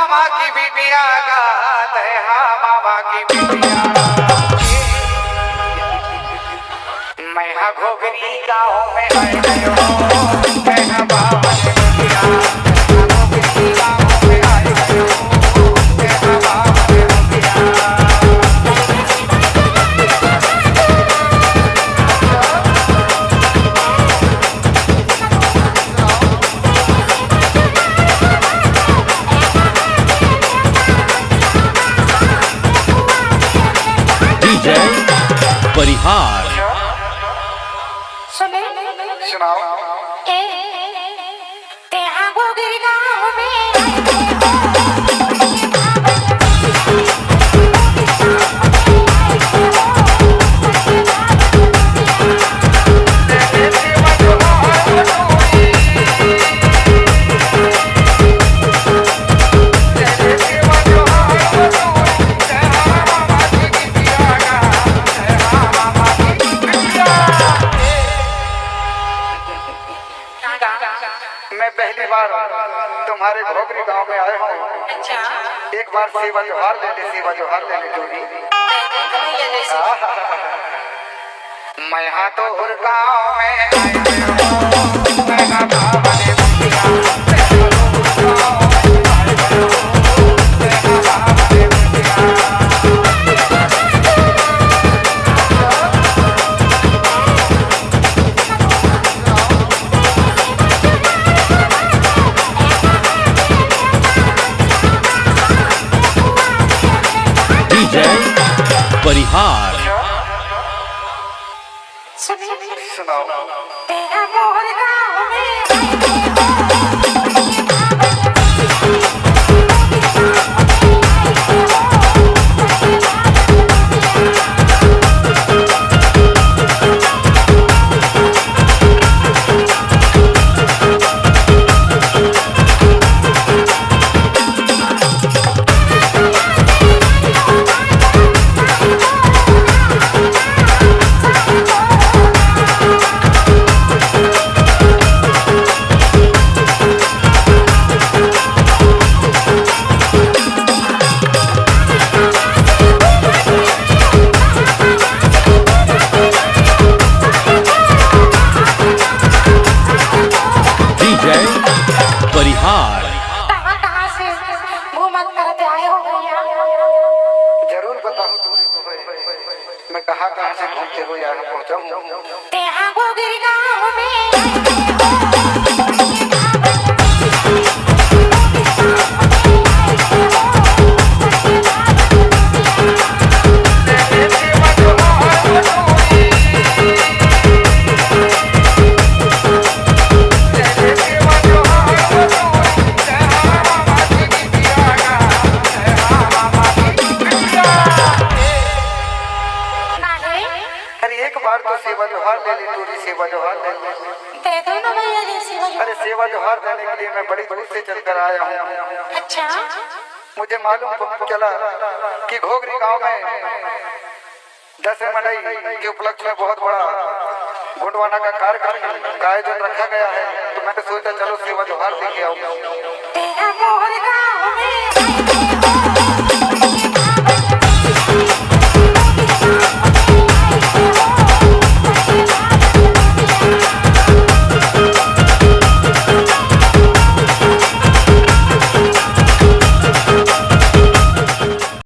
मामा की बिटिया गात है, हाँ मामा की बिटिया। मैं हाँ घोगरी गाँव में आए गयो, मैं हाँ बाबा ने बिटिया, घोगरी गाँव में आए गयो, मैं हाँ बाबा ने बिटिया। परिहार सुनाओ। मैं पहली बार तुम्हारे घोगरी गांव में आया हूँ। अच्छा, एक बार सेवा जोहार ले ले, सेवा जोहार ले ले जोड़ी। मैं यहाँ तो गाँव में आया हूँ, मैं हाँ बाबा ने बिटिया, परिहार सुनाओ। परिहार कहाँ से घूमत करते आए हो भैया? जरूर बताओ, मैं कहाँ कहाँ से घूमते हुए यहाँ पहुँचा हूँ। तेहा घोगरी गाँव में सेवा जोहार ले ली, टूरी सेवा जोहार ले ली। दे दो ना भैया जी सेवा। अरे सेवा जोहार देने के लिए मैं बड़ी दूर से चलकर आया हूँ। अच्छा, मुझे मालूम चला कि घोगरी गांव में 10 मई के उपलक्ष्य में बहुत बड़ा गुंडवाना का कार्यक्रम का आयोजन रखा गया है, तो मैंने सोचा चलो सेवा जोहार देके आऊँ। तेहा घोगरी गाँव में